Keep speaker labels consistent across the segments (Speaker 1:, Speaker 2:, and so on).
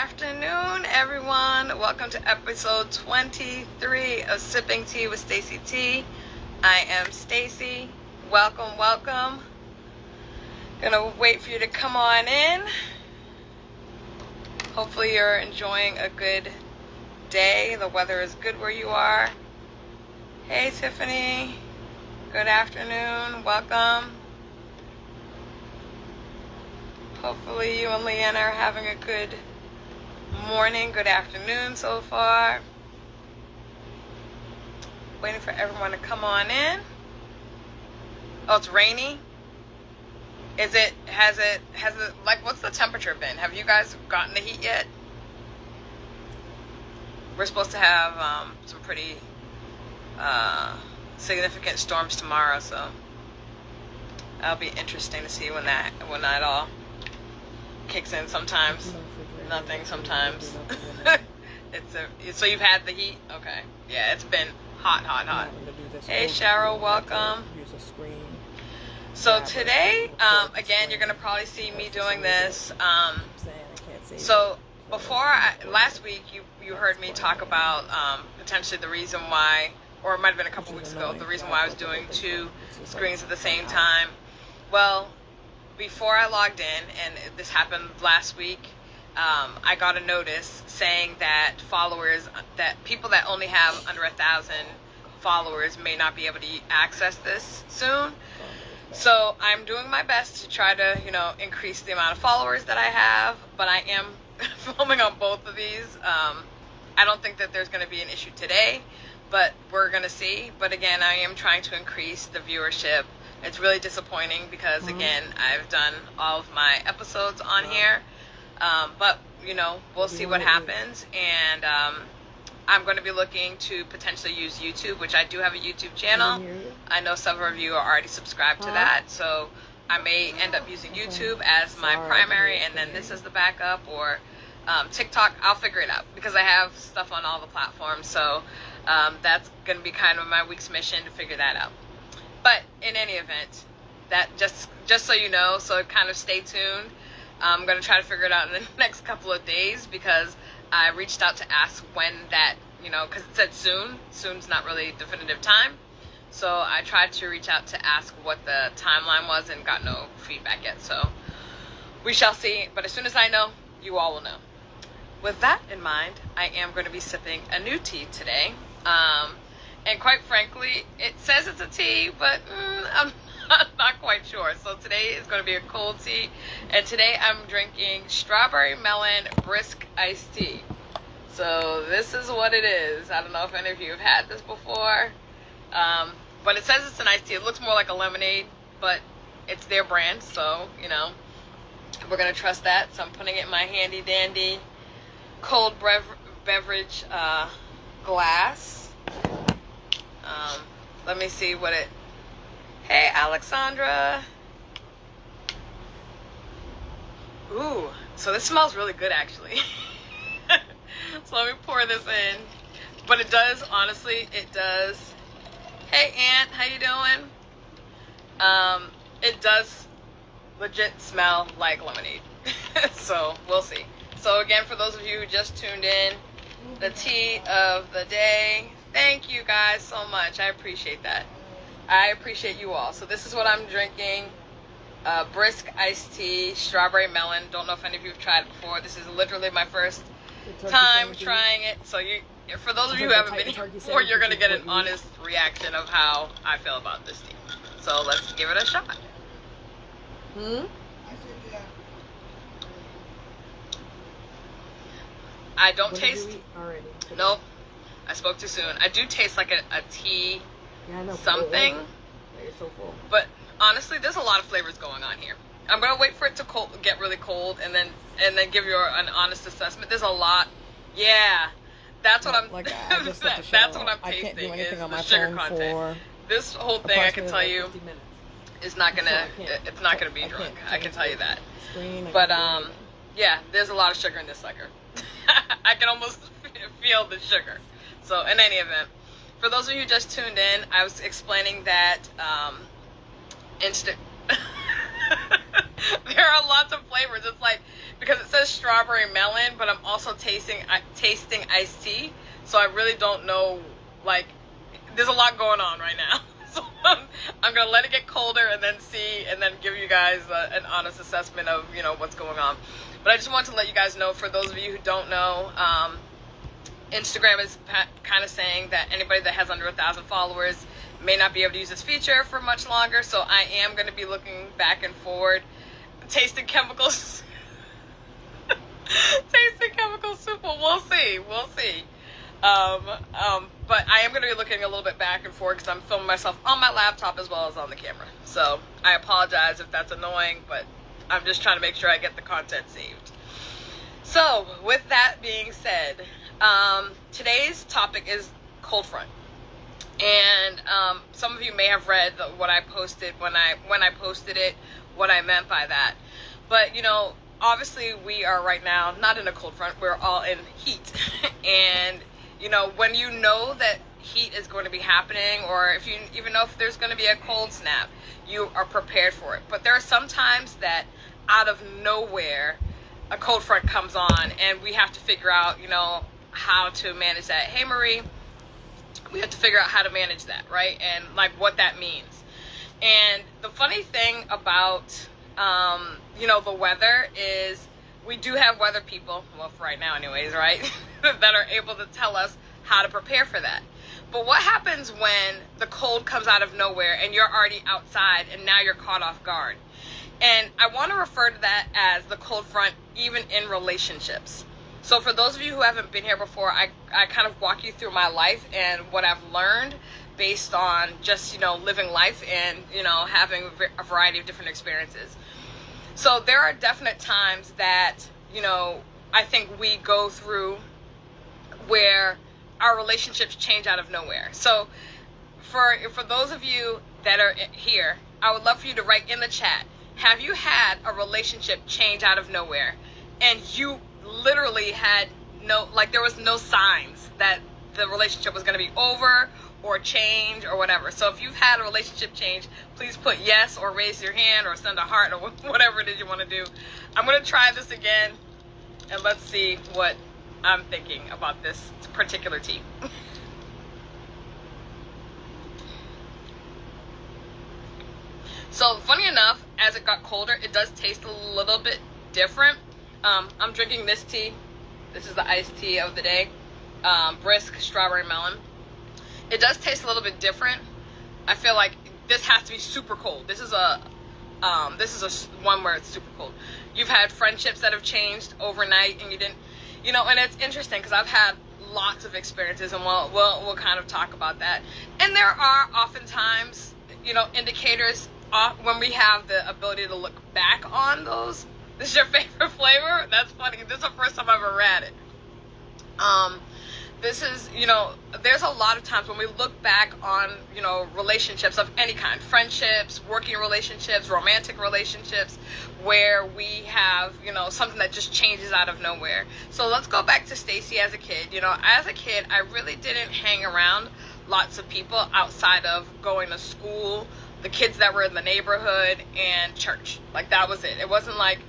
Speaker 1: afternoon, everyone. Welcome to episode 23 of Sipping Tea with Stacy T. I am Stacy. Welcome, welcome. Gonna wait for you to come on in. Hopefully you're enjoying a good day. The weather is good where you are. Hey, Tiffany. Good afternoon. Welcome. Hopefully you and Leanna are having a good morning, good afternoon so far. Waiting for everyone to come on in. Oh, it's rainy. Has it, like, what's the temperature been? Have you guys gotten the heat yet? We're supposed to have some pretty significant storms tomorrow, so that'll be interesting to see when that all kicks in. Sometimes nothing, sometimes so you've had the heat? Okay. Yeah, it's been hot. Hey, Cheryl, welcome. So today, again, you're gonna probably see me doing this. So last week, you heard me talk about potentially the reason why, or it might have been a couple weeks ago, the reason why I was doing two screens at the same time. Well, before I logged in, and this happened last week, I got a notice saying that people that only have under 1,000 followers may not be able to access this soon. So I'm doing my best to try to, increase the amount of followers that I have, but I am filming on both of these. I don't think that there's going to be an issue today, but we're going to see. But again, I am trying to increase the viewership. It's really disappointing because, again, I've done all of my episodes on here. But, we'll see what happens. And I'm going to be looking to potentially use YouTube, which I do have a YouTube channel. I know several of you are already subscribed to that. So I may end up using YouTube as my primary and then this as the backup, or TikTok. I'll figure it out because I have stuff on all the platforms. So that's going to be kind of my week's mission to figure that out. But in any event, that just so you know, so kind of stay tuned. I'm going to try to figure it out in the next couple of days because I reached out to ask when that, because it said soon. Soon's not really definitive time. So I tried to reach out to ask what the timeline was and got no feedback yet. So we shall see. But as soon as I know, you all will know. With that in mind, I am going to be sipping a new tea today. And quite frankly, it says it's a tea, but I'm not quite sure. So today is going to be a cold tea. And today I'm drinking strawberry melon brisk iced tea. So this is what it is. I don't know if any of you have had this before. But it says it's an iced tea. It looks more like a lemonade, but it's their brand. So, we're going to trust that. So I'm putting it in my handy dandy cold beverage glass. Let me see what it... Hey, Alexandra. Ooh, so this smells really good, actually. So let me pour this in. But it does, honestly, it does. Hey, Aunt, how you doing? It does legit smell like lemonade. So we'll see. So again, for those of you who just tuned in, the tea of the day. Thank you guys so much. I appreciate that. I appreciate you all. So this is what I'm drinking. Brisk iced tea, strawberry melon. Don't know if any of you have tried it before. This is literally my first time trying it. So for those of you who haven't been here before, you're going to get an honest reaction of how I feel about this tea. So let's give it a shot. I don't taste... Nope. I spoke too soon. I do taste like a tea something.
Speaker 2: You're so full.
Speaker 1: But honestly, there's a lot of flavors going on here. I'm going to wait for it to get really cold and then give you an honest assessment. There's a lot. Yeah. That's what I'm that's what I'm tasting.
Speaker 2: I can't do anything on my
Speaker 1: sugar
Speaker 2: phone
Speaker 1: content.
Speaker 2: for
Speaker 1: this whole thing, I can tell you, is not going to it's not going to be drunk. I can tell you that. But yeah, there's a lot of sugar in this sucker. I can almost feel the sugar. So in any event, for those of you who just tuned in, I was explaining that there are lots of flavors. It's like because it says strawberry melon, but I'm also tasting iced tea. So I really don't know, like, there's a lot going on right now. So I'm going to let it get colder and then see, and then give you guys an honest assessment of, you know, what's going on. But I just want to let you guys know, for those of you who don't know, Instagram is kind of saying that anybody that has under 1,000 followers may not be able to use this feature for much longer. So I am going to be looking back and forward, tasting chemicals. Tasting chemical soup. Well, we'll see. But I am going to be looking a little bit back and forth because I'm filming myself on my laptop as well as on the camera. So I apologize if that's annoying, but I'm just trying to make sure I get the content saved. So with that being said, today's topic is cold front. And some of you may have read what I posted when I posted it, what I meant by that. But, you know, obviously we are right now not in a cold front, we're all in heat. And, you know, when you know that heat is going to be happening, or if you even know if there's going to be a cold snap, you are prepared for it. But there are some times that out of nowhere a cold front comes on, and we have to figure out, you know, how to manage that. Hey, Marie, we have to figure out how to manage that, right? And like what that means. And the funny thing about you know, the weather is we do have weather people, well, for right now anyways, right, that are able to tell us how to prepare for that. But what happens when the cold comes out of nowhere and you're already outside and now you're caught off guard? And I want to refer to that as the cold front, even in relationships. So for those of you who haven't been here before, I kind of walk you through my life and what I've learned based on just, you know, living life and, you know, having a variety of different experiences. So there are definite times that, you know, I think we go through where our relationships change out of nowhere. So for those of you that are here, I would love for you to write in the chat, have you had a relationship change out of nowhere and you literally had no, like, there was no signs that the relationship was going to be over or change or whatever? So if you've had a relationship change, please put yes or raise your hand or send a heart or whatever it is you want to do. I'm going to try this again and let's see what I'm thinking about this particular tea. So funny enough, as it got colder, it does taste a little bit different. I'm drinking this tea. This is the iced tea of the day, Brisk Strawberry Melon. It does taste a little bit different. I feel like this has to be super cold. This is a one where it's super cold. You've had friendships that have changed overnight and you didn't, you know, and it's interesting because I've had lots of experiences, and we'll kind of talk about that. And there are oftentimes, you know, indicators when we have the ability to look back on those. This is your favorite flavor? That's funny. This is the first time I've ever had it. This is, you know, there's a lot of times when we look back on, you know, relationships of any kind, friendships, working relationships, romantic relationships, where we have, you know, something that just changes out of nowhere. So let's go back to Stacy as a kid. You know, as a kid, I really didn't hang around lots of people outside of going to school, the kids that were in the neighborhood, and church. Like, that was it. It wasn't like,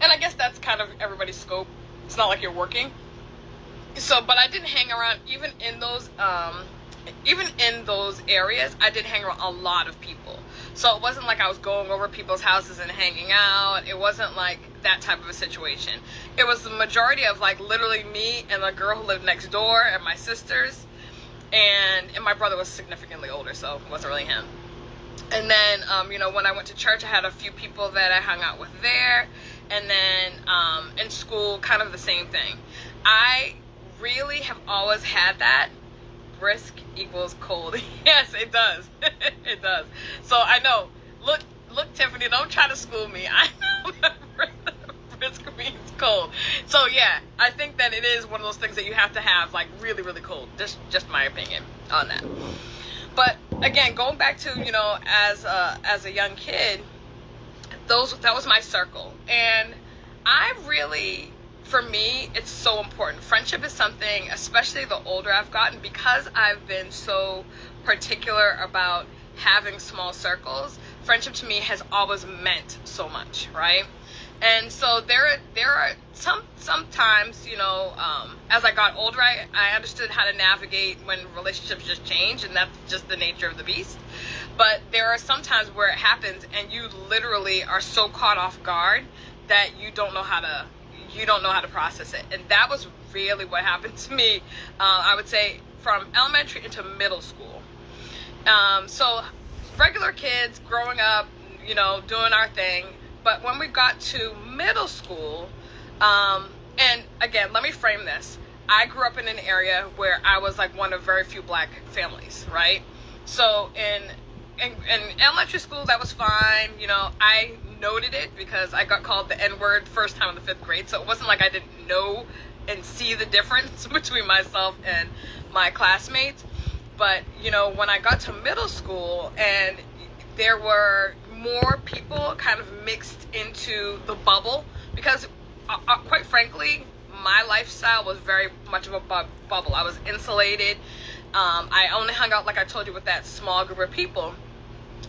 Speaker 1: and I guess that's kind of everybody's scope. It's not like you're working. So, but I didn't hang around even in those areas. I did hang around a lot of people. So it wasn't like I was going over people's houses and hanging out. It wasn't like that type of a situation. It was the majority of, like, literally me and the girl who lived next door and my sisters, and my brother was significantly older, so it wasn't really him. And then, you know, when I went to church, I had a few people that I hung out with there. And then in school, kind of the same thing. I really have always had that. Brisk equals cold. Yes, it does. It does. So I know. Look, Tiffany, don't try to school me. I know that brisk means cold. So yeah, I think that it is one of those things that you have to have, like, really, really cold. Just my opinion on that. But again, going back to, you know, as a young kid, that was my circle. And I really, for me, it's so important. Friendship is something, especially the older I've gotten, because I've been so particular about having small circles. Friendship to me has always meant so much, right? And so there are sometimes, you know, as I got older, I understood how to navigate when relationships just change, and that's just the nature of the beast. But there are some times where it happens and you literally are so caught off guard that you don't know how to process it. And that was really what happened to me, I would say, from elementary into middle school. So regular kids growing up, you know, doing our thing. But when we got to middle school, and again, let me frame this. I grew up in an area where I was like one of very few black families, right? So in elementary school, that was fine. You know, I noted it because I got called the N-word first time in the 5th grade. So it wasn't like I didn't know and see the difference between myself and my classmates. But, you know, when I got to middle school and there were more people kind of mixed into the bubble, because quite frankly, my lifestyle was very much of a bubble. I was insulated. I only hung out, like I told you, with that small group of people.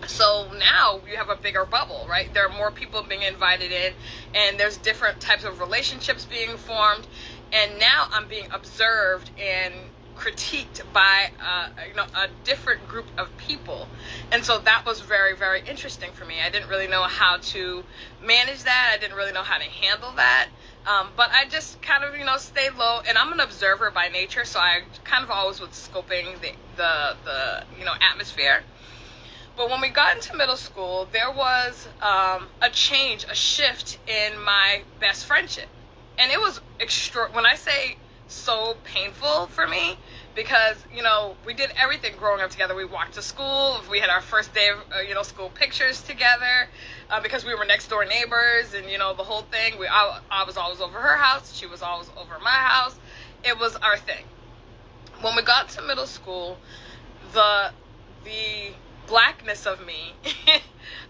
Speaker 1: So now you have a bigger bubble, right? There are more people being invited in, and there's different types of relationships being formed. And now I'm being observed and critiqued by a different group of people. And so that was very, very interesting for me. I didn't really know how to manage that. I didn't really know how to handle that. But I just kind of, you know, stayed low, and I'm an observer by nature, so I kind of always was scoping the you know, atmosphere. But when we got into middle school, there was a change, a shift in my best friendship. And it was when I say so painful for me, because, you know, we did everything growing up together. We walked to school. We had our first day of, you know, school pictures together, because we were next door neighbors, and, you know, the whole thing. I was always over her house. She was always over my house. It was our thing. When we got to middle school, the blackness of me,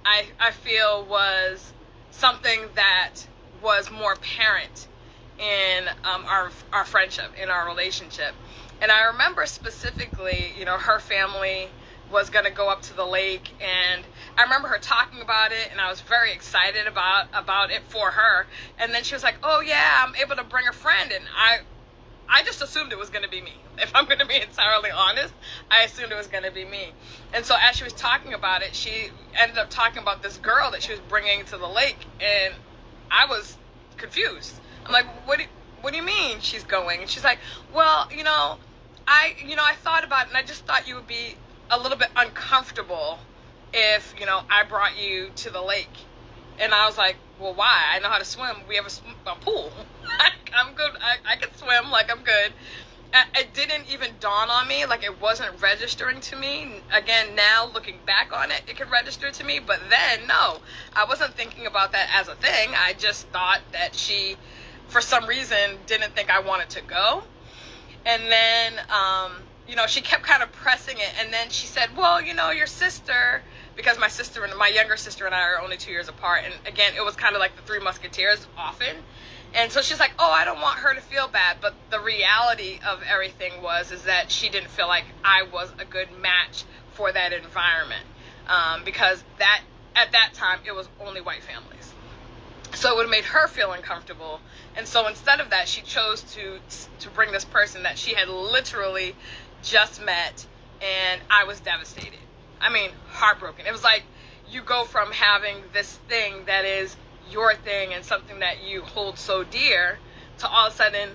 Speaker 1: I feel, was something that was more apparent in our friendship, in our relationship. And I remember specifically, you know, her family was going to go up to the lake, and I remember her talking about it, and I was very excited about it for her. And then she was like, oh yeah, I'm able to bring a friend. And I just assumed it was going to be me. If I'm going to be entirely honest, I assumed it was going to be me. And so as she was talking about it, she ended up talking about this girl that she was bringing to the lake, and I was confused. I'm like, what do you mean she's going? And she's like, well, you know, I thought about it, and I just thought you would be a little bit uncomfortable if, you know, I brought you to the lake. And I was like, well, why? I know how to swim. We have a pool. I'm good. I can swim. Like, I'm good. It didn't even dawn on me. Like, it wasn't registering to me. Again, now looking back on it, it could register to me. But then, no, I wasn't thinking about that as a thing. I just thought that she, for some reason, didn't think I wanted to go. And then, you know, she kept kind of pressing it. And then she said, well, you know, your sister, because my younger sister and I are only 2 years apart. And again, it was kind of like the Three Musketeers often. And so she's like, oh, I don't want her to feel bad. But the reality of everything is that she didn't feel like I was a good match for that environment. Because at that time, it was only white families. So it would have made her feel uncomfortable. And so instead of that, she chose to bring this person that she had literally just met. And I was devastated. I mean, heartbroken. It was like you go from having this thing that is your thing and something that you hold so dear to all of a sudden,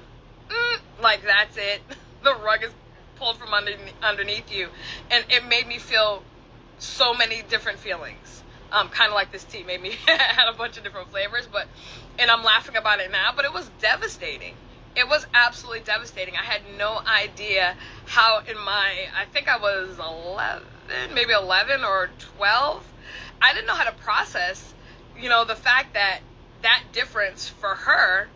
Speaker 1: like that's it. The rug is pulled from underneath you. And it made me feel so many different feelings. Kind of like this tea made me had a bunch of different flavors, and I'm laughing about it now, but it was devastating. It was absolutely devastating. I had no idea how I think I was 11 or 12. I didn't know how to process, you know, the fact that difference for her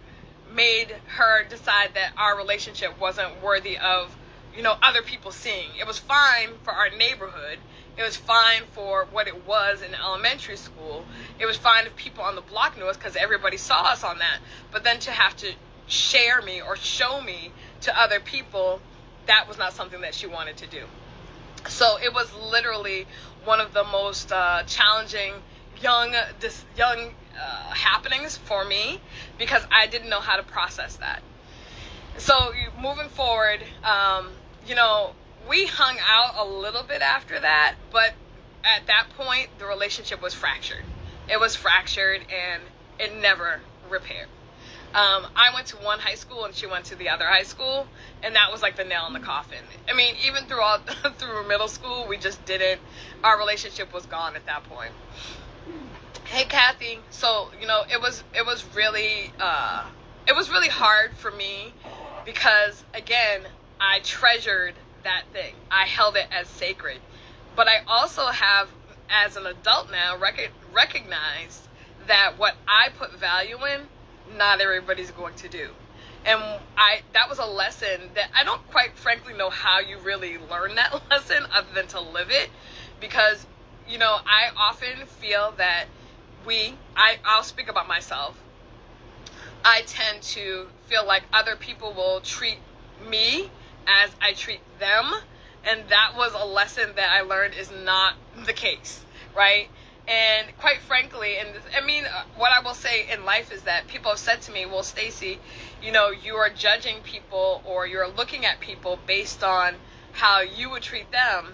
Speaker 1: made her decide that our relationship wasn't worthy of, you know, other people seeing. It was fine for our neighborhood. It was fine for what it was in elementary school. It was fine if people on the block knew us because everybody saw us on that. But then to have to share me or show me to other people, that was not something that she wanted to do. So it was literally one of the most challenging young happenings for me because I didn't know how to process that. So moving forward, we hung out a little bit after that, but at that point, the relationship was fractured. It was fractured and it never repaired. I went to one high school and she went to the other high school, and that was like the nail in the coffin. I mean, even through middle school, we just didn't, our relationship was gone at that point. Hey, Kathy. So, it was really hard for me because, again, I treasured that thing. I held it as sacred. But I also have, as an adult now, recognized that what I put value in, not everybody's going to do. And that was a lesson that I don't quite frankly know how you really learn that lesson other than to live it. Because, I often feel that I'll speak about myself. I tend to feel like other people will treat me as I treat them. And that was a lesson that I learned is not the case, right? And quite frankly, what I will say in life is that people have said to me, well, Stacey, you are judging people or you're looking at people based on how you would treat them.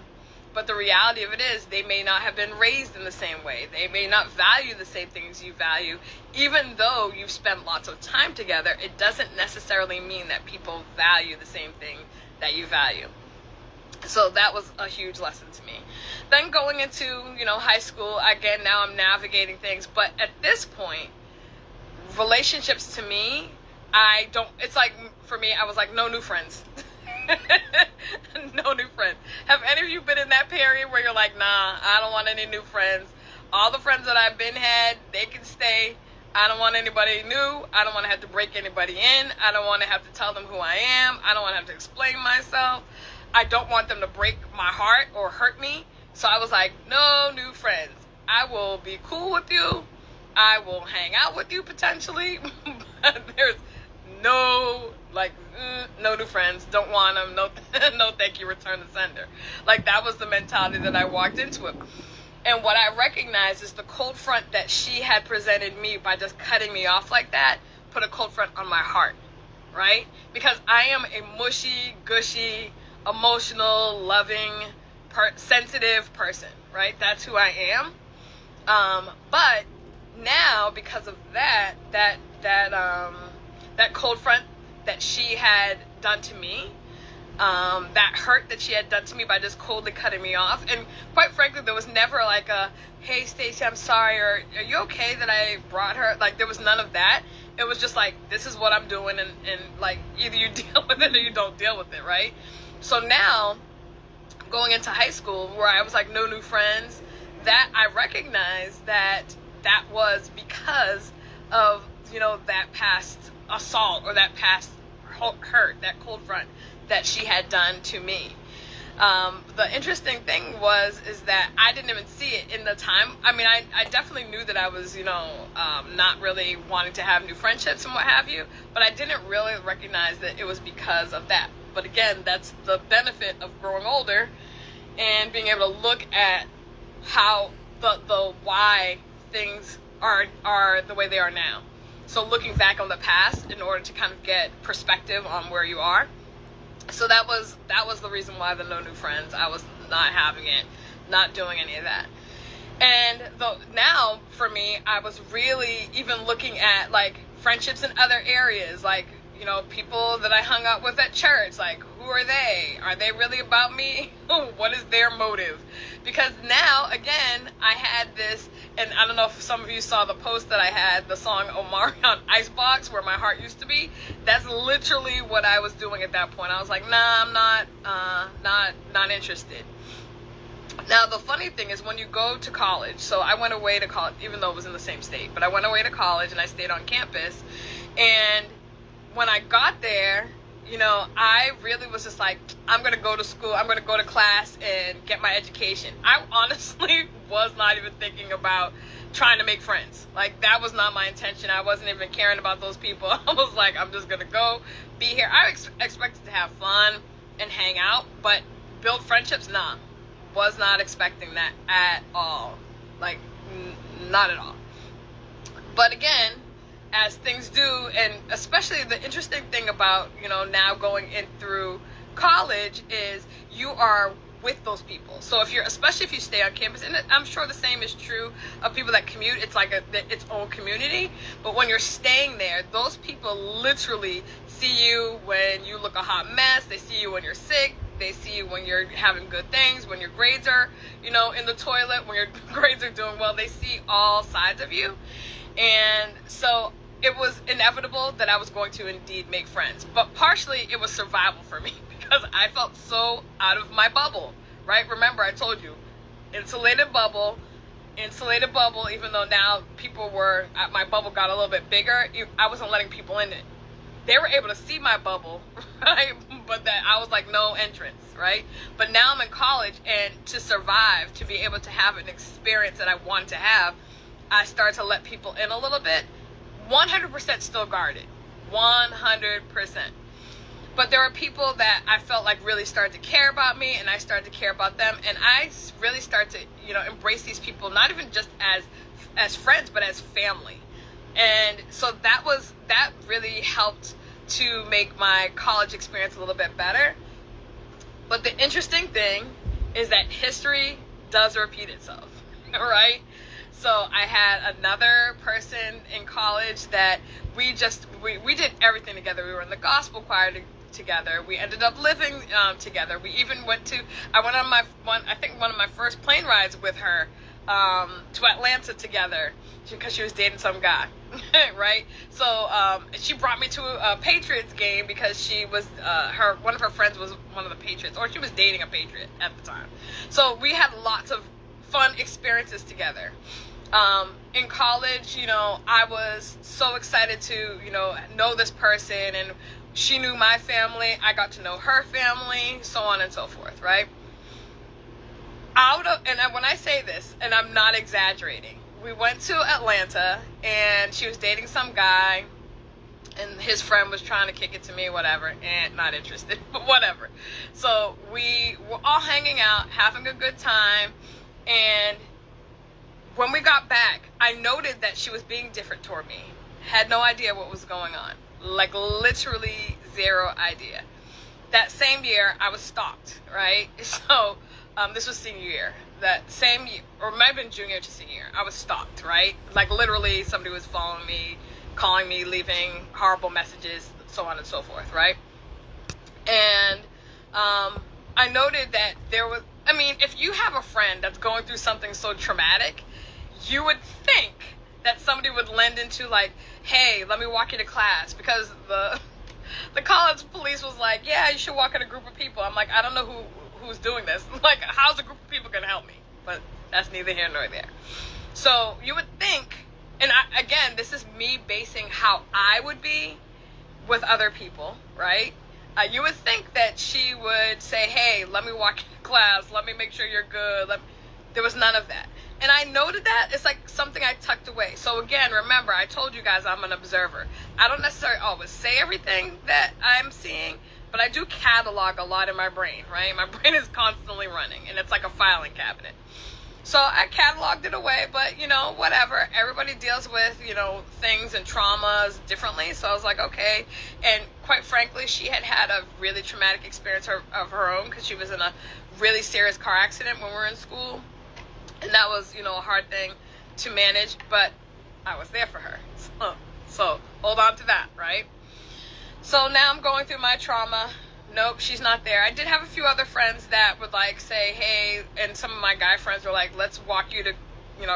Speaker 1: But the reality of it is they may not have been raised in the same way. They may not value the same things you value. Even though you've spent lots of time together, it doesn't necessarily mean that people value the same thing that you value. So that was a huge lesson to me. Then going into, high school, again, now I'm navigating things. But at this point, relationships to me, it's like, for me, I was like, no new friends. No new friends. Have any of you been in that period where you're like, nah, I don't want any new friends. All the friends that I've had, they can stay. I don't want anybody new. I don't want to have to break anybody in. I don't want to have to tell them who I am. I don't want to have to explain myself. I don't want them to break my heart or hurt me. So I was like, no new friends. I will be cool with you. I will hang out with you potentially. But there's no new friends. Don't want them. No thank you, return the sender. Like, that was the mentality that I walked into it. And what I recognized is the cold front that she had presented me by just cutting me off like that put a cold front on my heart, right? Because I am a mushy, gushy, emotional, loving, sensitive person, right? That's who I am. But now, because of that cold front that she had done to me, that hurt that she had done to me by just coldly cutting me off, and quite frankly, there was never like a, hey, Stacey, I'm sorry, or are you okay that I brought her? Like, there was none of that. It was just like, this is what I'm doing, and like, either you deal with it or you don't deal with it, right? So now, going into high school, where I was like, no new friends, that I recognized that was because of, that past assault or that past hurt, that cold front that she had done to me. The interesting thing is that I didn't even see it in the time. I mean, I definitely knew that I was, not really wanting to have new friendships and what have you, but I didn't really recognize that it was because of that. But again, that's the benefit of growing older and being able to look at how the why things are the way they are now. So looking back on the past in order to kind of get perspective on where you are. So that was the reason why the no new friends. I was not having it, not doing any of that. And now for me, I was really even looking at like friendships in other areas, like, people that I hung out with at church, like, who are they? Are they really about me? What is their motive? Because now, again, I had this, and I don't know if some of you saw the post that I had, the song Omarion Icebox, Where My Heart Used to Be. That's literally what I was doing at that point. I was like, nah, I'm not interested. Now, the funny thing is when you go to college, so I went away to college, even though it was in the same state, but I went away to college and I stayed on campus, and when I got there, I really was just like, I'm going to go to school, I'm going to go to class and get my education. I honestly was not even thinking about trying to make friends. Like, that was not my intention. I wasn't even caring about those people. I was like, I'm just going to go be here. I expected to have fun and hang out, but build friendships, nah. Was not expecting that at all. Like, not at all. But again, as things do, and especially the interesting thing about, now going in through college is you are with those people. So especially if you stay on campus, and I'm sure the same is true of people that commute, it's like its own community. But when you're staying there, those people literally see you when you look a hot mess. They see you when you're sick. They see you when you're having good things, when your grades are, in the toilet, when your grades are doing well. They see all sides of you. And so it was inevitable that I was going to indeed make friends. But partially it was survival for me because I felt so out of my bubble, right? Remember, I told you, insulated bubble, even though now my bubble got a little bit bigger, I wasn't letting people in it. They were able to see my bubble, right? But that I was like, no entrance, right? But now I'm in college, and to survive, to be able to have an experience that I want to have, I started to let people in a little bit. 100% still guarded. 100%. But there were people that I felt like really started to care about me, and I started to care about them, and I really started to, embrace these people, not even just as friends, but as family. And so that really helped to make my college experience a little bit better. But the interesting thing is that history does repeat itself, right? So I had another person in college that we did everything together. We were in the gospel choir together. We ended up living together. We even I went on one of my first plane rides with her to Atlanta together because she was dating some guy, right? So she brought me to a Patriots game because she was one of her friends was one of the Patriots, or she was dating a Patriot at the time. So we had lots of fun experiences together. In college, I was so excited to, know this person, and she knew my family. I got to know her family, so on and so forth, right? And when I say this, and I'm not exaggerating, we went to Atlanta, and she was dating some guy, and his friend was trying to kick it to me, whatever, and not interested, but whatever. So we were all hanging out, having a good time, and when we got back, I noted that she was being different toward me. Had no idea what was going on. Like, literally zero idea. That same year, I was stalked, right? So, this was senior year. That same year, or it might have been junior to senior year, I was stalked, right? Like, literally, somebody was following me, calling me, leaving horrible messages, so on and so forth, right? And I noted that if you have a friend that's going through something so traumatic, you would think that somebody would lend into like, hey, let me walk you to class, because the college police was like, yeah, you should walk in a group of people. I'm like, I don't know who's doing this. Like, how's a group of people gonna help me? But that's neither here nor there. So you would think, and again, this is me basing how I would be with other people, right? You would think that she would say, hey, let me walk you to class, let me make sure you're good. There was none of that. And I noted that it's like something I tucked away. So again, remember, I told you guys I'm an observer. I don't necessarily always say everything that I'm seeing, but I do catalog a lot in my brain, right? My brain is constantly running, and it's like a filing cabinet. So I cataloged it away, but, whatever. Everybody deals with, things and traumas differently. So I was like, okay. And quite frankly, she had a really traumatic experience of her own, because she was in a really serious car accident when we were in school. And that was, a hard thing to manage, but I was there for her. So hold on to that, right? So now I'm going through my trauma. Nope, she's not there. I did have a few other friends that would say, hey, and some of my guy friends were like, let's walk you to,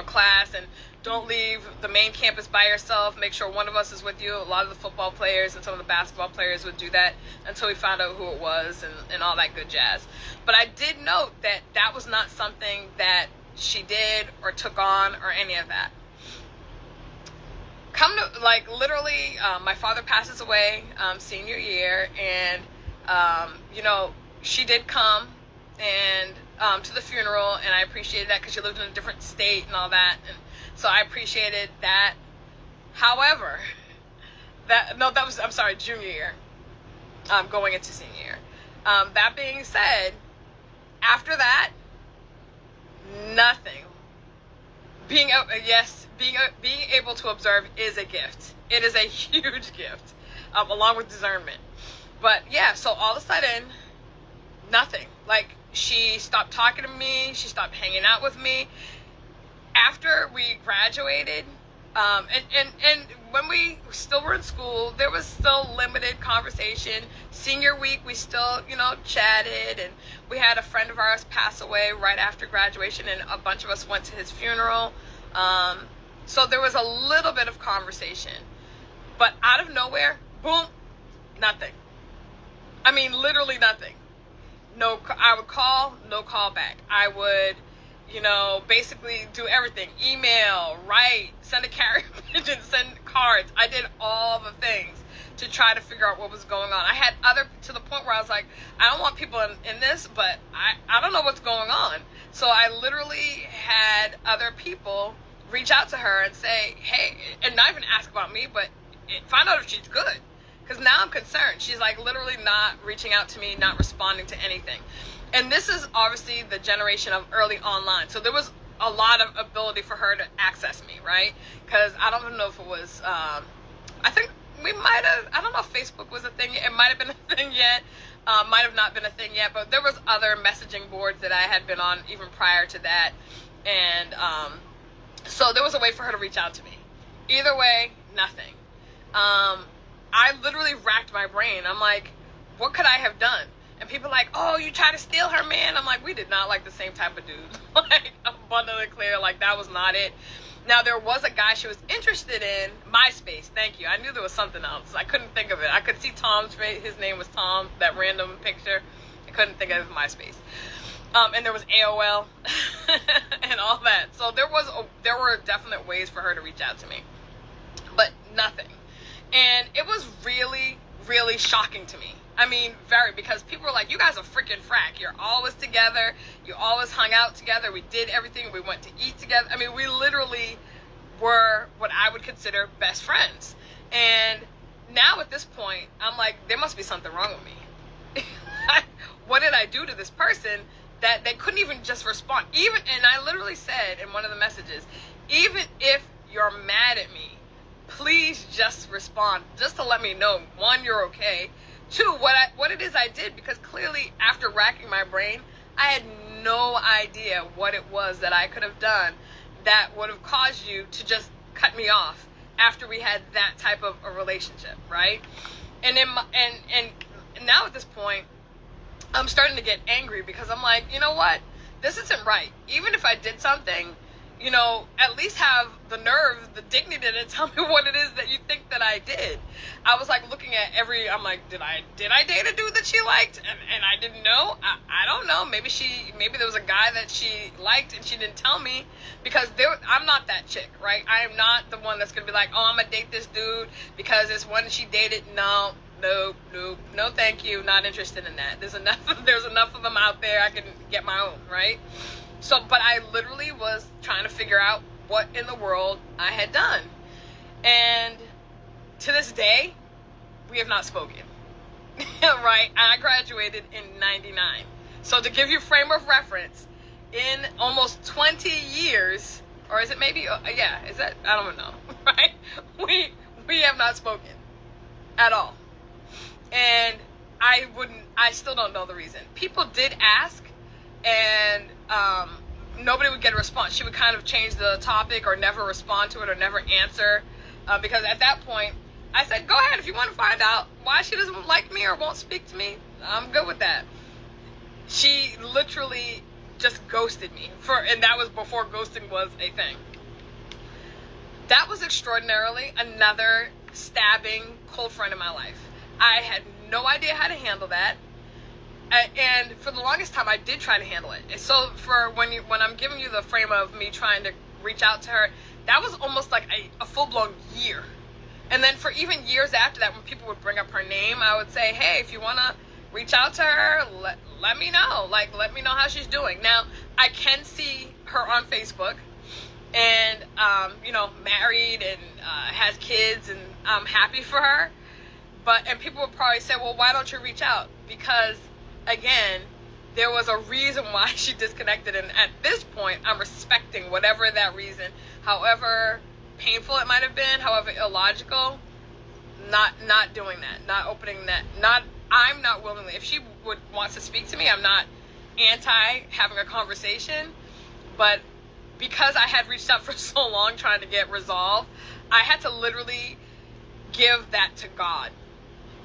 Speaker 1: class, and don't leave the main campus by yourself. Make sure one of us is with you. A lot of the football players and some of the basketball players would do that until we found out who it was and all that good jazz. But I did note that that was not something that she did or took on or any of that. Literally, my father passes away senior year, and she did come and to the funeral, and I appreciated that because she lived in a different state and all that, and so I appreciated that. However, junior year, going into senior year. That being said, after that, nothing being able to observe is a gift. It is a huge gift, along with discernment. But yeah, so all of a sudden, nothing. Like, she stopped talking to me. She stopped hanging out with me. After we graduated, and when we still were in school, there was still limited conversation. Senior week, we still, chatted, and we had a friend of ours pass away right after graduation, and a bunch of us went to his funeral. So there was a little bit of conversation. But out of nowhere, boom, nothing. I mean, literally nothing. No, I would call, no call back. I would, basically do everything. Email, write, send a carrier pigeon, send cards. I did all the things to try to figure out what was going on. I had to the point where I was like, I don't want people in this, but I don't know what's going on. So I literally had other people reach out to her and say, hey, and not even ask about me, but find out if she's good. Because now I'm concerned. She's like literally not reaching out to me, not responding to anything. And this is obviously the generation of early online. So there was a lot of ability for her to access me, right? Because I don't even know if it was, I think we might have, I don't know if Facebook was a thing. It might have been a thing yet. Might have not been a thing yet. But there was other messaging boards that I had been on even prior to that. And so there was a way for her to reach out to me. Either way, nothing. I literally racked my brain. I'm like, what could I have done? And people are like, oh, you tried to steal her, man. I'm like, we did not like the same type of dude. Like, abundantly clear, like, that was not it. Now, there was a guy she was interested in, MySpace, thank you. I knew there was something else. I couldn't think of it. I could see Tom's face. His name was Tom, that random picture. I couldn't think of MySpace. And there was AOL and all that. So there were definite ways for her to reach out to me. But nothing. And it was really, really shocking to me. I mean, because people were like, you guys are freaking frack. You're always together. You always hung out together. We did everything. We went to eat together. I mean, we literally were what I would consider best friends. And now at this point, I'm like, there must be something wrong with me. What did I do to this person that they couldn't even just respond? And I literally said in one of the messages, even if you're mad at me, please just respond, just to let me know, one, you're okay. Two, what it is I did, because clearly after racking my brain, I had no idea what it was that I could have done that would have caused you to just cut me off after we had that type of a relationship, right? And now at this point, I'm starting to get angry because I'm like, you know what? This isn't right. Even if I did something, at least have the nerve, the dignity to tell me what it is that you think that I did. I was like looking at I'm like, did I date a dude that she liked? And I didn't know? I don't know. Maybe there was a guy that she liked and she didn't tell me, because I'm not that chick, right? I am not the one that's going to be like, oh, I'm going to date this dude because it's one she dated. No, thank you. Not interested in that. There's enough of them out there. I can get my own, right? So, but I literally was trying to figure out what in the world I had done. And to this day, we have not spoken. Right? I graduated in 99. So to give you frame of reference, in almost 20 years, or is it maybe, is that, I don't know, right? We have not spoken at all. And I still don't know the reason. People did ask, and nobody would get a response. She would kind of change the topic or never respond to it or never answer, because at that point I said, go ahead, if you want to find out why she doesn't like me or won't speak to me, I'm good with that. She literally just ghosted me, and that was before ghosting was a thing. That was extraordinarily another stabbing cold front in my life. I had no idea how to handle that. And for the longest time, I did try to handle it. And so for when I'm giving you the frame of me trying to reach out to her, that was almost like a full-blown year. And then for even years after that, when people would bring up her name, I would say, hey, if you want to reach out to her, let me know. Like, let me know how she's doing. Now, I can see her on Facebook, and, married and has kids, and I'm happy for her. And people would probably say, well, why don't you reach out? Because, again, there was a reason why she disconnected, and at this point I'm respecting whatever that reason, however painful it might have been, however illogical. Not doing that, not opening that, I'm not willingly, if she wants to speak to me, I'm not anti having a conversation, but because I had reached out for so long trying to get resolved, I had to literally give that to God,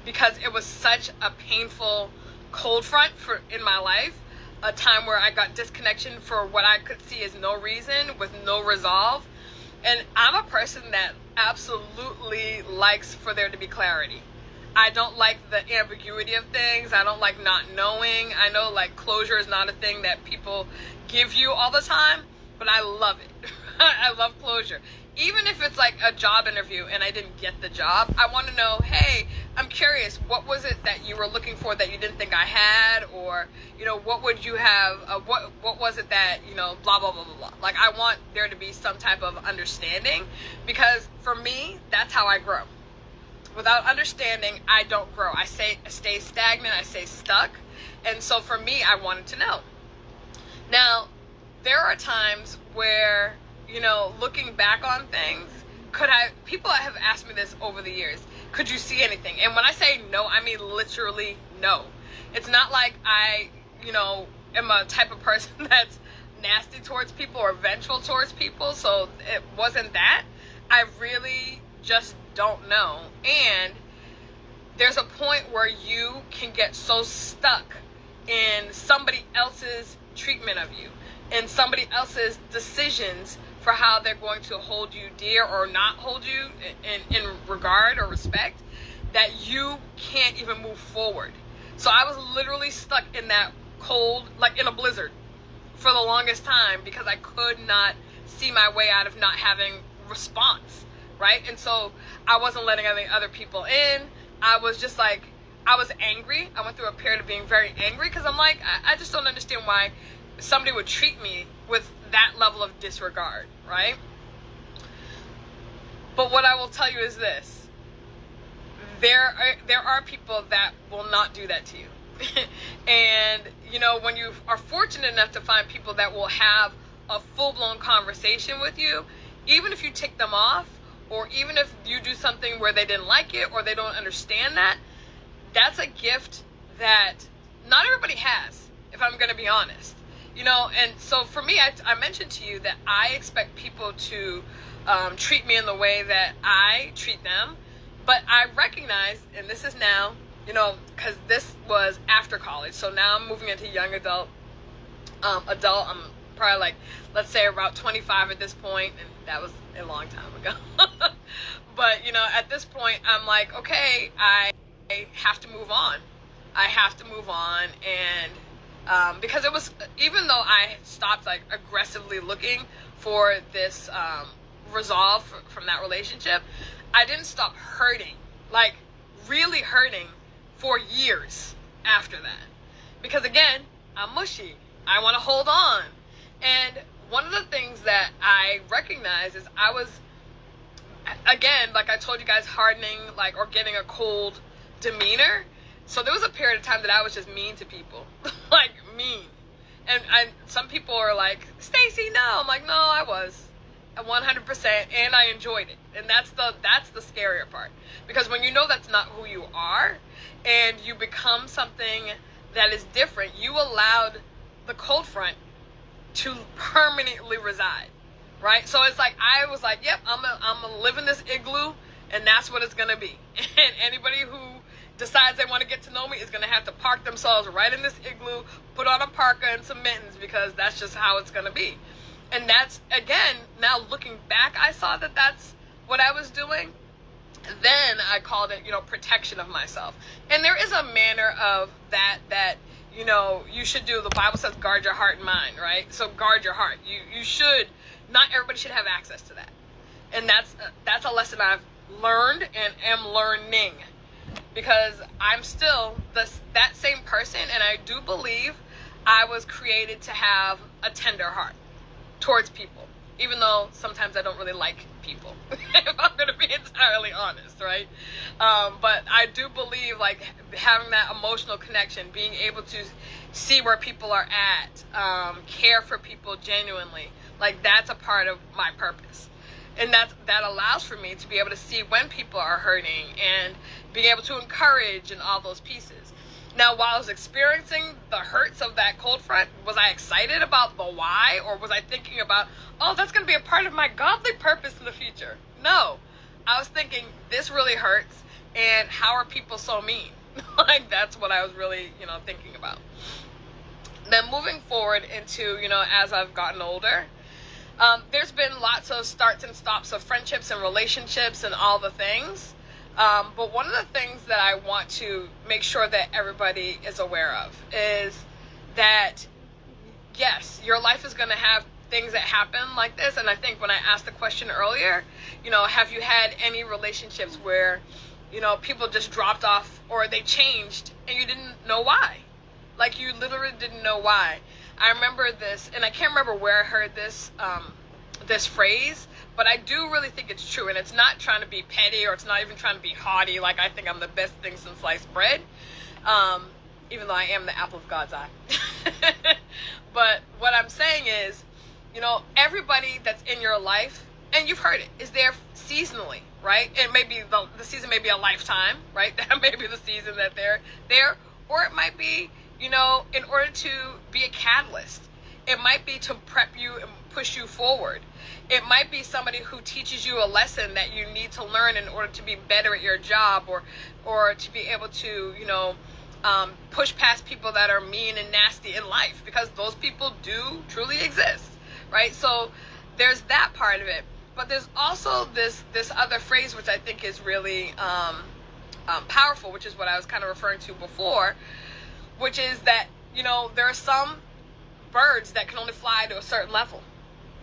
Speaker 1: because it was such a painful cold front in my life, a time where I got disconnection for what I could see as no reason, with no resolve. And I'm a person that absolutely likes for there to be clarity. I don't like the ambiguity of things. I don't like not knowing. I know like closure is not a thing that people give you all the time, but I love it. I love closure. Even if it's like a job interview and I didn't get the job, I want to know, hey, I'm curious, what was it that you were looking for that you didn't think I had? Or, you know, what would you have, what was it that, you know, blah, blah, blah, blah, blah. Like, I want there to be some type of understanding, because for me, that's how I grow. Without understanding, I don't grow. I stay stagnant, I stay stuck. And so for me, I wanted to know. Now, there are times where, you know, looking back on things, people have asked me this over the years, could you see anything? And when I say no, I mean literally no. It's not like I, you know, am a type of person that's nasty towards people or vengeful towards people, so it wasn't that. I really just don't know. And there's a point where you can get so stuck in somebody else's treatment of you and somebody else's decisions for how they're going to hold you dear or not hold you in regard or respect, that you can't even move forward. So I was literally stuck in that cold, like in a blizzard, for the longest time, because I could not see my way out of not having response, right? And so I wasn't letting other people in. I was just like, I was angry. I went through a period of being very angry, because I'm like, I just don't understand why somebody would treat me with that level of disregard, right? But what I will tell you is this: there are people that will not do that to you. And, you know, when you are fortunate enough to find people that will have a full-blown conversation with you, even if you tick them off, or even if you do something where they didn't like it or they don't understand that, that's a gift that not everybody has, if I'm going to be honest. You know, and so for me, I mentioned to you that I expect people to treat me in the way that I treat them. But I recognize, and this is now, you know, because this was after college, so now I'm moving into young adult. I'm probably like, let's say about 25 at this point, and that was a long time ago. But, you know, at this point, I'm like, okay, I have to move on. I have to move on, and because it was, even though I stopped like aggressively looking for this resolve from that relationship, I didn't stop hurting, like really hurting, for years after that. Because again, I'm mushy. I want to hold on. And one of the things that I recognize is I was, again, like I told you guys, hardening, like, or getting a cold demeanor. So there was a period of time that I was just mean to people, like mean. And some people are like, Stacey, no. I'm like, no, I was 100%, and I enjoyed it. And that's the scarier part, because when you know that's not who you are, and you become something that is different, you allowed the cold front to permanently reside, right? So it's like, I was like, yep, I'm gonna live in this igloo, and that's what it's gonna be. And anybody who decides they want to get to know me is going to have to park themselves right in this igloo, put on a parka and some mittens, because that's just how it's going to be. And that's, again, now looking back, I saw that that's what I was doing. Then I called it, you know, protection of myself. And there is a manner of that, you know, you should do. The Bible says guard your heart and mind, right? So guard your heart. You should, not everybody should have access to that. And that's a lesson I've learned and am learning. Because I'm still that same person, and I do believe I was created to have a tender heart towards people, even though sometimes I don't really like people. people, if I'm going to be entirely honest, right? But I do believe, like, having that emotional connection, being able to see where people are at, care for people genuinely, like, that's a part of my purpose. And that allows for me to be able to see when people are hurting and being able to encourage and all those pieces. Now, while I was experiencing the hurts of that cold front, was I excited about the why, or was I thinking about, oh, that's going to be a part of my godly purpose in the future? No. I was thinking, this really hurts, and how are people so mean? Like, that's what I was really, thinking about. Then moving forward into, as I've gotten older, there's been lots of starts and stops of friendships and relationships and all the things. But one of the things that I want to make sure that everybody is aware of is that, yes, your life is going to have things that happen like this. And I think when I asked the question earlier, have you had any relationships where, people just dropped off or they changed and you didn't know why? Like, you literally didn't know why. I remember this, and I can't remember where I heard this, this phrase, but I do really think it's true, and it's not trying to be petty, or it's not even trying to be haughty, like I think I'm the best thing since sliced bread, even though I am the apple of God's eye. But what I'm saying is, everybody that's in your life, and you've heard it, is there seasonally, right? And maybe the season may be a lifetime, right? That may be the season that they're there, or it might be, in order to be a catalyst. It might be to prep you and push you forward. It might be somebody who teaches you a lesson that you need to learn in order to be better at your job, or to be able to, push past people that are mean and nasty in life, because those people do truly exist, right? So there's that part of it. But there's also this other phrase, which I think is really powerful, which is what I was kind of referring to before, which is that, there are some birds that can only fly to a certain level,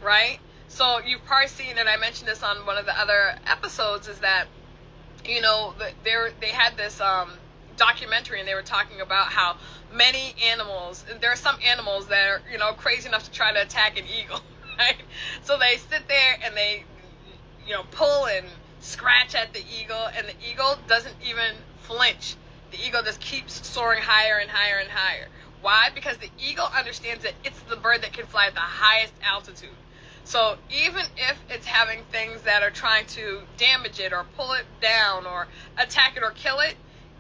Speaker 1: right? So you've probably seen, and I mentioned this on one of the other episodes, is that, they had this documentary, and they were talking about how many animals, there are some animals that are, crazy enough to try to attack an eagle, right? So they sit there and they, pull and scratch at the eagle, and the eagle doesn't even flinch. The eagle just keeps soaring higher and higher and higher. Why? Because the eagle understands that it's the bird that can fly at the highest altitude. So even if it's having things that are trying to damage it or pull it down or attack it or kill it,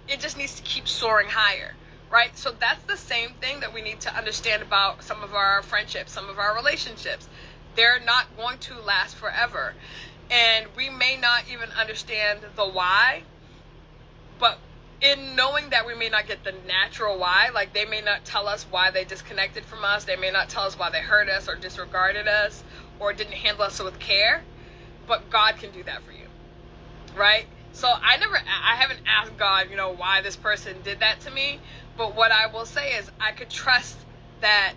Speaker 1: it just needs to keep soaring higher, right? So that's the same thing that we need to understand about some of our friendships, some of our relationships. They're not going to last forever. And we may not even understand the why, but in knowing that we may not get the natural why, like they may not tell us why they disconnected from us, they may not tell us why they hurt us or disregarded us or didn't handle us with care, but God can do that for you, right? So I haven't asked God, why this person did that to me, but what I will say is I could trust that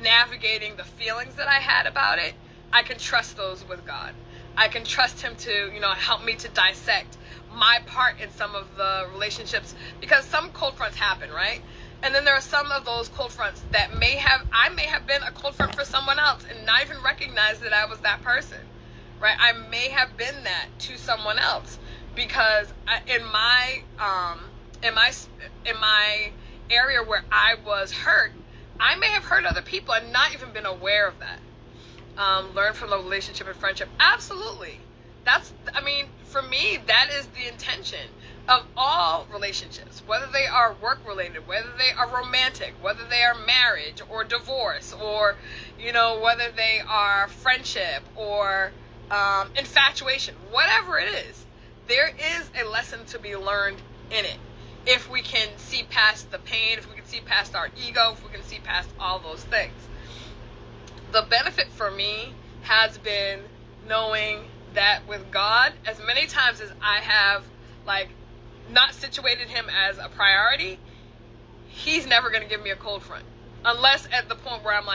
Speaker 1: navigating the feelings that I had about it, I can trust those with God. I can trust him to, help me to dissect my part in some of the relationships, because some cold fronts happen, right? And then there are some of those cold fronts that I may have been a cold front for someone else and not even recognize that I was that person, right? I may have been that to someone else, because in my area where I was hurt, I may have hurt other people and not even been aware of that. Learn from the relationship and friendship. Absolutely. For me, that is the intention of all relationships, whether they are work related, whether they are romantic, whether they are marriage or divorce, or, whether they are friendship or infatuation, whatever it is, there is a lesson to be learned in it. If we can see past the pain, if we can see past our ego, if we can see past all those things. The benefit for me has been knowing that with God, as many times as I have, not situated him as a priority, he's never going to give me a cold front. Unless at the point where I'm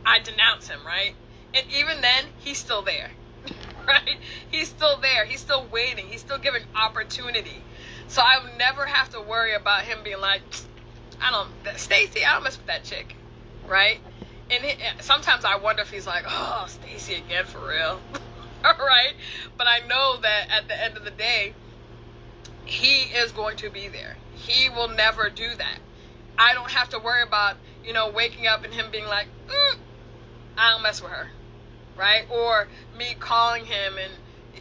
Speaker 1: I denounce him, right? And even then, he's still there, right? He's still there. He's still waiting. He's still giving opportunity. So I would never have to worry about him being Stacey, I don't mess with that chick, right? And sometimes I wonder if he's oh, Stacey again, for real. right? But I know that at the end of the day, he is going to be there. He will never do that. I don't have to worry about, waking up and him being like, I don't mess with her, right? Or me calling him and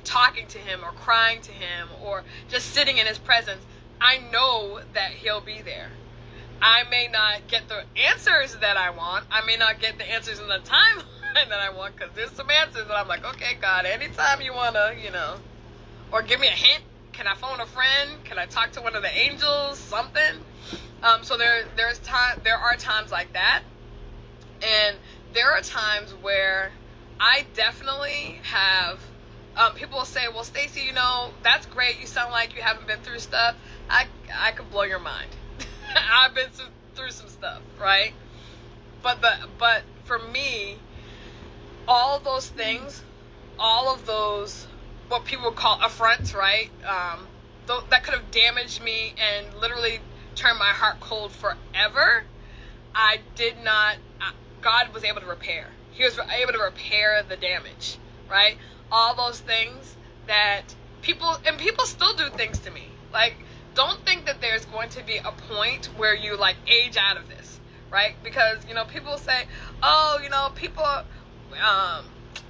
Speaker 1: talking to him or crying to him or just sitting in his presence. I know that he'll be there. I may not get the answers that I want. I may not get the answers in the timeline that I want, because there's some answers that I'm like, okay, God, anytime you want to, or give me a hint. Can I phone a friend? Can I talk to one of the angels? Something. So there are times like that. And there are times where I definitely have, people will say, well, Stacey, that's great. You sound like you haven't been through stuff. I could blow your mind. I've been through some stuff, right? But for me, all of those things, all of those, what people would call affronts, right? That could have damaged me and literally turned my heart cold forever. God was able to repair. He was able to repair the damage, right? All those things that people still do things to me. Like, don't think that there's going to be a point where you like age out of this, right? Because, people say, oh, people,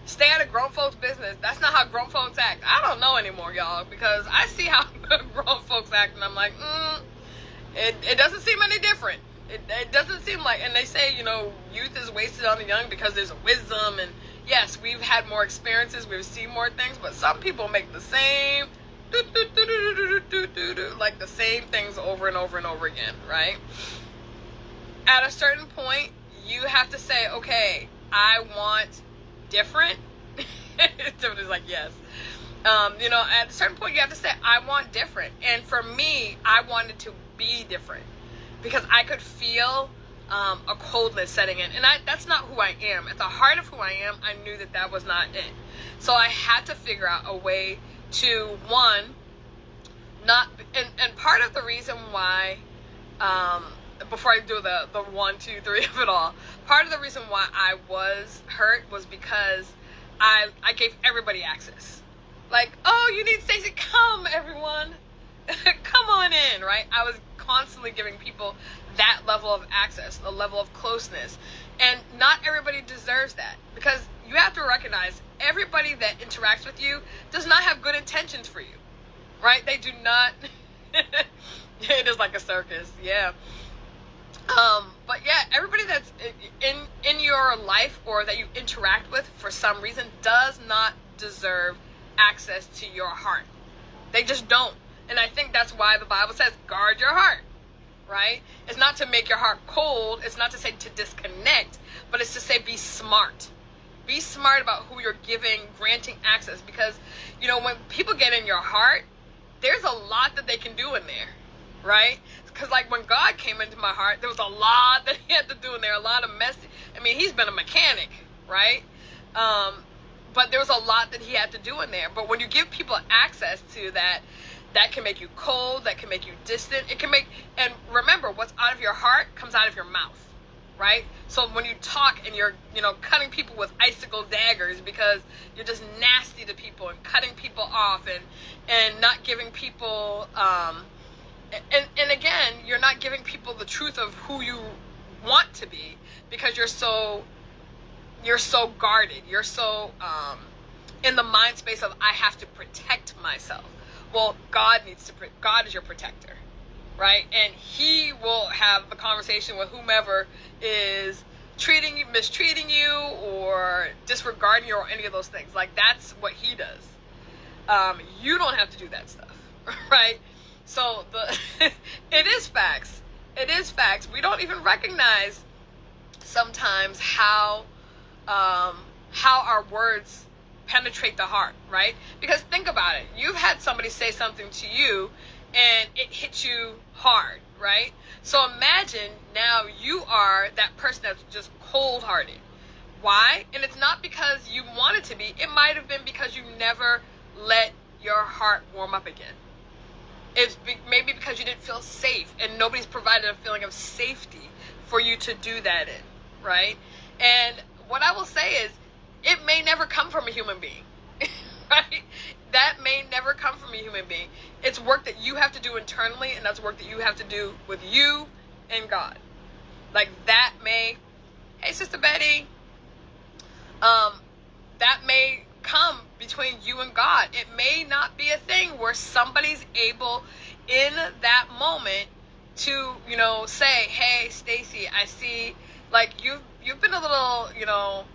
Speaker 1: stay out of grown folks' business. That's not how grown folks act. I don't know anymore, y'all, because I see how grown folks act, and I'm like, it doesn't seem any different. It doesn't seem like, and they say, youth is wasted on the young because there's a wisdom, and yes, we've had more experiences, we've seen more things, but some people make the same, like the same things over and over and over again, right? At a certain point, you have to say, okay, I want different. Somebody's like, yes. At a certain point you have to say, I want different. And for me, I wanted to be different because I could feel a coldness setting in, and that's not who I am. At the heart of who I am, I knew that was not it. So I had to figure out a way to, one, and part of the reason why, before I do the 1, 2, 3 of it all, part of the reason why I was hurt was because I gave everybody access. Like, oh, you need Stacey, come everyone, come on in, right? I was constantly giving people that level of access, a level of closeness, and not everybody deserves that, because you have to recognize everybody that interacts with you does not have good intentions for you, right? They do not. It is like a circus, yeah. But yeah, everybody that's in your life or that you interact with for some reason does not deserve access to your heart. They just don't. And I think that's why the Bible says, guard your heart, right? It's not to make your heart cold. It's not to say to disconnect, but it's to say be smart. Be smart about who you're granting access, because, when people get in your heart, there's a lot that they can do in there, right? Because like when God came into my heart, there was a lot that he had to do in there, a lot of messy. I mean, he's been a mechanic, right? But there was a lot that he had to do in there. But when you give people access to that, that can make you cold, that can make you distant. It can and remember, what's out of your heart comes out of your mouth, right? So when you talk and you're, cutting people with icicle daggers because you're just nasty to people and cutting people off and not giving people, and again, you're not giving people the truth of who you want to be, because you're so guarded. You're so in the mind space of, I have to protect myself. Well, God is your protector, right? And he will have the conversation with whomever is mistreating you or disregarding you or any of those things. Like, that's what he does. You don't have to do that stuff, right? So it is facts. It is facts. We don't even recognize sometimes how our words penetrate the heart, right? Because think about it. You've had somebody say something to you and it hits you hard, right? So imagine now you are that person that's just cold-hearted. Why? And it's not because you wanted to be. It might have been because you never let your heart warm up again. It's maybe because you didn't feel safe and nobody's provided a feeling of safety for you to do that in, right? And what I will say is, it may never come from a human being, right? That may never come from a human being. It's work that you have to do internally, and that's work that you have to do with you and God. Like that may, hey Sister Betty, that may come between you and God. It may not be a thing where somebody's able in that moment to, say, hey Stacy, I see like you've been a little,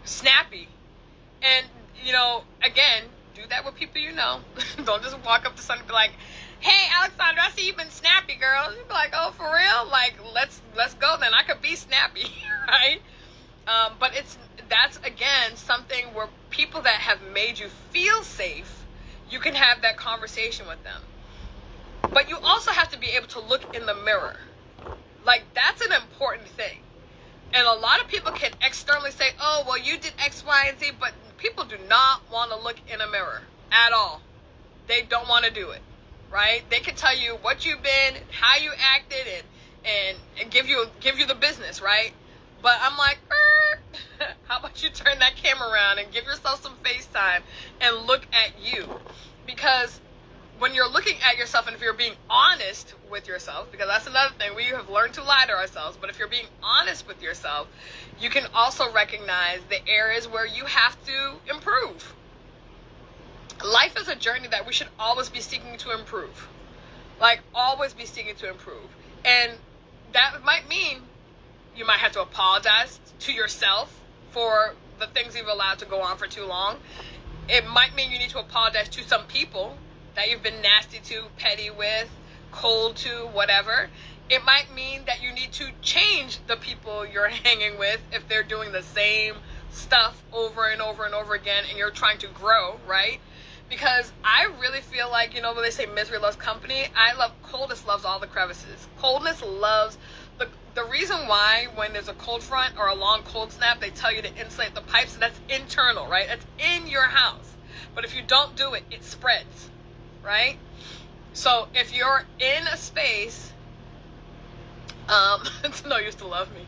Speaker 1: snappy. And, again, do that with people you know. Don't just walk up to someone and be like, hey Alexandra, I see you've been snappy, girl. You'd be like, oh, for real? Like, let's go then. I could be snappy, right? But that's again something where people that have made you feel safe, you can have that conversation with them. But you also have to be able to look in the mirror. Like, that's an important thing. And a lot of people can externally say, oh, well, you did X, Y, and Z, but people do not want to look in a mirror at all. They don't want to do it, right? They can tell you what you've been, how you acted, and give you the business, right? But I'm like, how about you turn that camera around and give yourself some FaceTime and look at you? Because when you're looking at yourself, and if you're being honest with yourself, because that's another thing, we have learned to lie to ourselves, but if you're being honest with yourself, you can also recognize the areas where you have to improve. Life is a journey that we should always be seeking to improve. Like, always be seeking to improve. And that might mean you might have to apologize to yourself for the things you've allowed to go on for too long. It might mean you need to apologize to some people that you've been nasty to, petty with, cold to, whatever. It might mean that you need to change the people you're hanging with if they're doing the same stuff over and over and over again and you're trying to grow, right? Because I really feel like, when they say misery loves company, coldness loves all the crevices. Coldness loves the reason why when there's a cold front or a long cold snap, they tell you to insulate the pipes, that's internal, right? That's in your house. But if you don't do it, it spreads, right? So if you're in a space, it's no use to love me.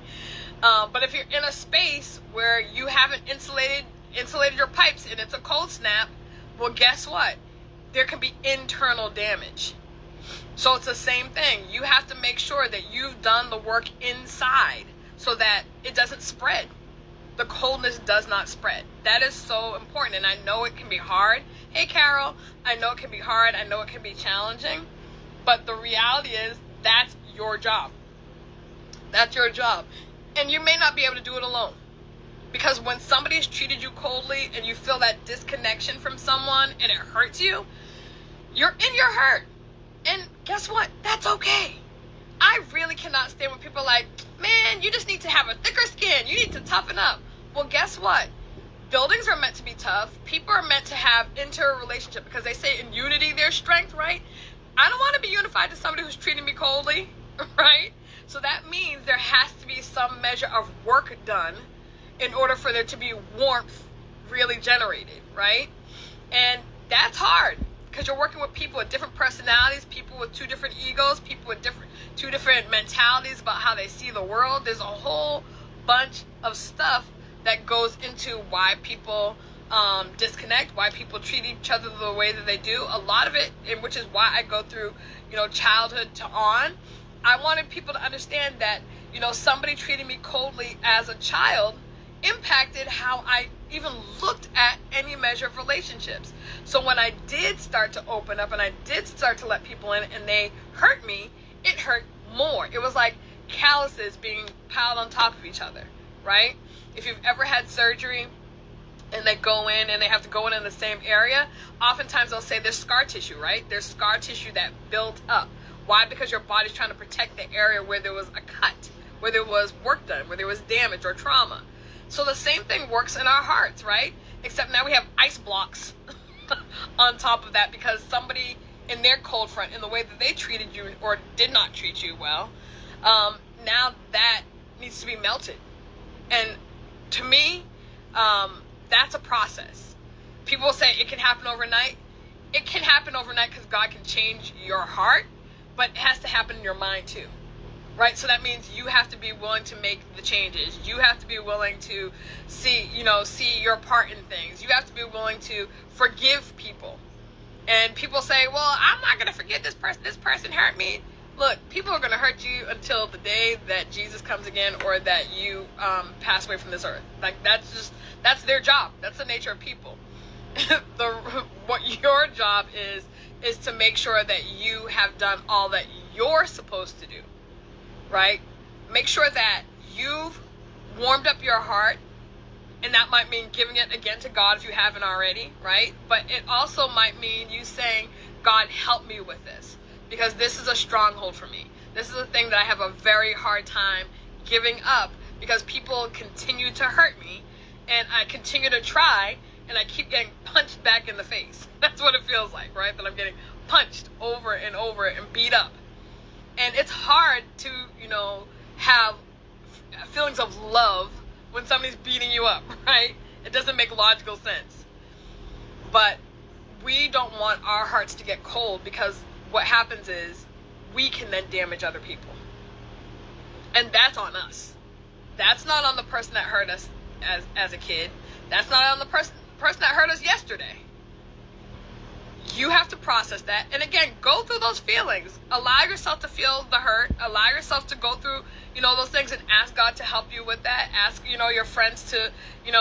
Speaker 1: But if you're in a space where you haven't insulated your pipes and it's a cold snap, well, guess what? There can be internal damage. So it's the same thing. You have to make sure that you've done the work inside so that it doesn't spread. The coldness does not spread. That is so important. And I know it can be hard. Hey, Carol, I know it can be hard. I know it can be challenging. But the reality is that's your job. That's your job. And you may not be able to do it alone. Because when somebody has treated you coldly and you feel that disconnection from someone and it hurts you, you're in your hurt. And guess what? That's okay. I really cannot stand when people are like, man, you just need to have a thicker skin. You need to toughen up. Well, guess what? Buildings are meant to be tough. People are meant to have interrelationship because they say in unity there's strength, right? I don't want to be unified to somebody who's treating me coldly, right? So that means there has to be some measure of work done in order for there to be warmth really generated, right? And that's hard because you're working with people with different personalities, people with two different egos, people with two different mentalities about how they see the world. There's a whole bunch of stuff that goes into why people disconnect, why people treat each other the way that they do. A lot of it, and which is why I go through, childhood to on. I wanted people to understand that, somebody treating me coldly as a child impacted how I even looked at any measure of relationships. So when I did start to open up and I did start to let people in and they hurt me, it hurt more. It was like calluses being piled on top of each other, right? If you've ever had surgery and they go in and they have to go in the same area, oftentimes they'll say there's scar tissue, right? There's scar tissue that built up. Why? Because your body's trying to protect the area where there was a cut, where there was work done, where there was damage or trauma. So the same thing works in our hearts, right? Except now we have ice blocks on top of that because somebody in their cold front, in the way that they treated you or did not treat you well, now that needs to be melted. And to me, that's a process. People say it can happen overnight. It can happen overnight because God can change your heart, but it has to happen in your mind too. right? So that means you have to be willing to make the changes. You have to be willing to see your part in things. You have to be willing to forgive people. And people say, well, I'm not going to forget this person hurt me. Look, people are going to hurt you until the day that Jesus comes again, or that you pass away from this earth. Like, that's their job. That's the nature of people. What your job is to make sure that you have done all that you're supposed to do, right? Make sure that you've warmed up your heart, and that might mean giving it again to God if you haven't already, right? But it also might mean you saying, God, help me with this, because this is a stronghold for me. This is a thing that I have a very hard time giving up, because people continue to hurt me, and I continue to try, and I keep getting punched back in the face. That's what it feels like, right? That I'm getting punched over and over and beat up. And it's hard to, have feelings of love when somebody's beating you up, right? It doesn't make logical sense. But we don't want our hearts to get cold, because what happens is we can then damage other people. And that's on us. That's not on the person that hurt us as a kid. That's not on the person that hurt us yesterday. You have to process that. And again, go through those feelings. Allow yourself to feel the hurt. Allow yourself to go through, those things, and ask God to help you with that. Ask, your friends to,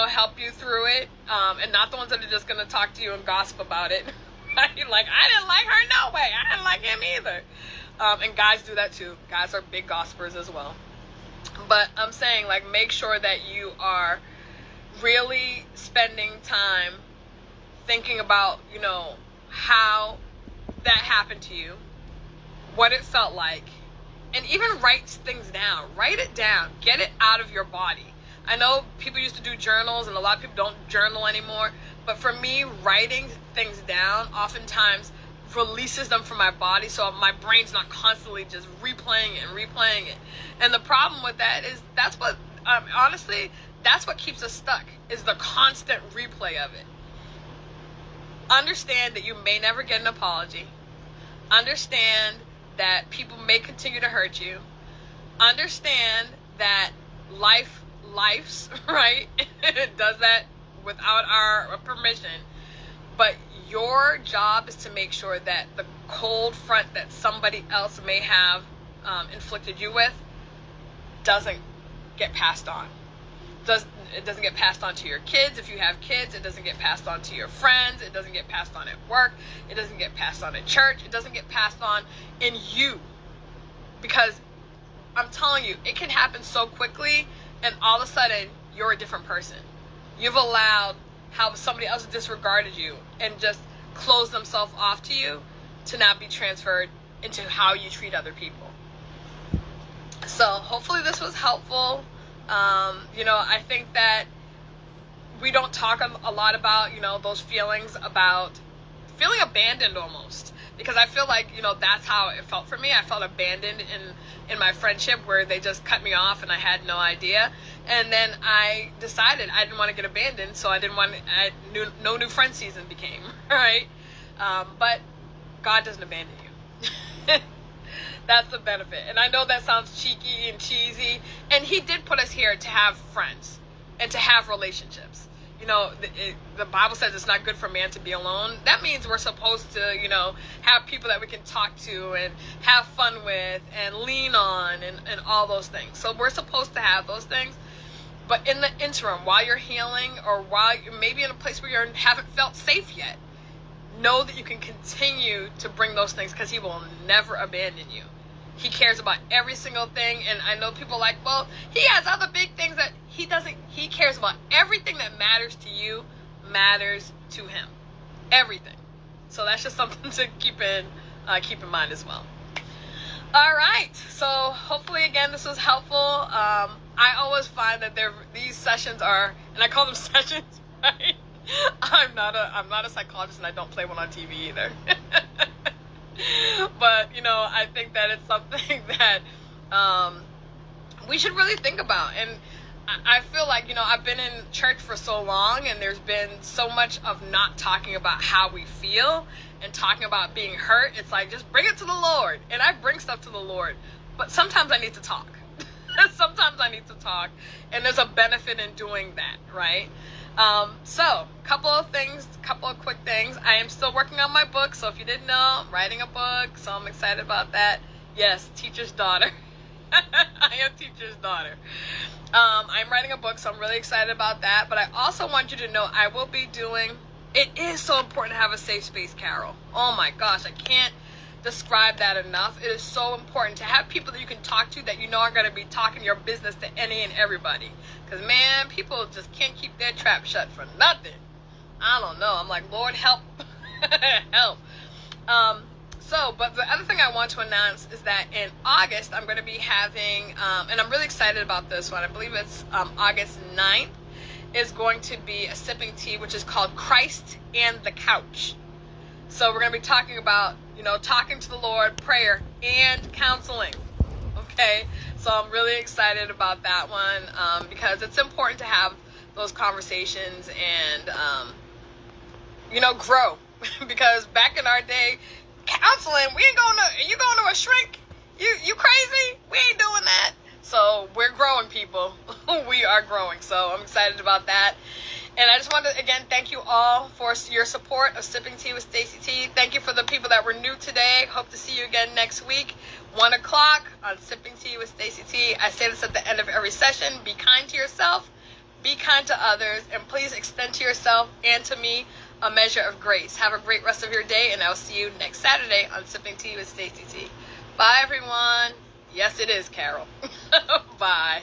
Speaker 1: help you through it. And not the ones that are just going to talk to you and gossip about it. Like, I didn't like her, no way. I didn't like him either. And guys do that too. Guys are big gossipers as well. But I'm saying, make sure that you are really spending time thinking about, how that happened to you, what it felt like, and even write things down. Write it down. Get it out of your body. I know people used to do journals, and a lot of people don't journal anymore, but for me, writing things down oftentimes releases them from my body, so my brain's not constantly just replaying it. And the problem with that is that's what, honestly, that's what keeps us stuck, is the constant replay of it. Understand that you may never get an apology. Understand that people may continue to hurt you. Understand that life's, right? It does that without our permission. But your job is to make sure that the cold front that somebody else may have inflicted you with doesn't get passed on. It doesn't get passed on to your kids. If you have kids, it doesn't get passed on to your friends. It doesn't get passed on at work. It doesn't get passed on at church. It doesn't get passed on in you. Because I'm telling you, it can happen so quickly, and all of a sudden, you're a different person. You've allowed how somebody else disregarded you and just closed themselves off to you to now be transferred into how you treat other people. So hopefully this was helpful. I think that we don't talk a lot about, those feelings, about feeling abandoned almost. Because I feel like, that's how it felt for me. I felt abandoned in my friendship, where they just cut me off and I had no idea. And then I decided I didn't want to get abandoned, so no new friend season became, right? But God doesn't abandon you. That's the benefit. And I know that sounds cheeky and cheesy. And he did put us here to have friends and to have relationships. The Bible says it's not good for man to be alone. That means we're supposed to, have people that we can talk to and have fun with and lean on and all those things. So we're supposed to have those things. But in the interim, while you're healing, or while you're maybe in a place where you haven't felt safe yet, know that you can continue to bring those things, because he will never abandon you. He cares about every single thing. And I know people are like, well, he has other big things that he doesn't. He cares about everything that matters to you, matters to him. Everything. So that's just something to keep in mind as well. All right. So hopefully, again, this was helpful. I always find that these sessions are, and I call them sessions, right? I'm not a psychologist, and I don't play one on TV either. But, I think that it's something that we should really think about. And I feel like, I've been in church for so long, and there's been so much of not talking about how we feel and talking about being hurt. It's like, just bring it to the Lord. And I bring stuff to the Lord but sometimes I need to talk. Sometimes I need to talk, and there's a benefit in doing that, right? So, couple of quick things. I am still working on my book, so if you didn't know, I'm writing a book, so I'm excited about that. Yes, teacher's daughter. I am teacher's daughter. I'm writing a book, so I'm really excited about that, but I also want you to know I will be doing, it is so important to have a safe space, Carol. Oh my gosh, I can't describe that enough. It is so important to have people that you can talk to that you know are going to be talking your business to any and everybody. Because, man, people just can't keep their trap shut for nothing. I don't know. I'm like, Lord, help. Help. But the other thing I want to announce is that in August, I'm going to be having, and I'm really excited about this one. I believe it's August 9th, is going to be a sipping tea, which is called Christ and the Couch. So we're going to be talking about, talking to the Lord, prayer, and counseling. Okay? So I'm really excited about that one because it's important to have those conversations and, grow. Because back in our day, counseling, we ain't going to, you going to a shrink? You crazy? We ain't doing that. So we're growing, people. We are growing. So I'm excited about that. And I just want to, again, thank you all for your support of Sipping Tea with Stacey T. Thank you for the people that were new today. Hope to see you again next week, 1 o'clock on Sipping Tea with Stacey T. I say this at the end of every session. Be kind to yourself. Be kind to others. And please extend to yourself and to me a measure of grace. Have a great rest of your day, and I'll see you next Saturday on Sipping Tea with Stacey T. Bye, everyone. Yes, it is, Carol. Bye.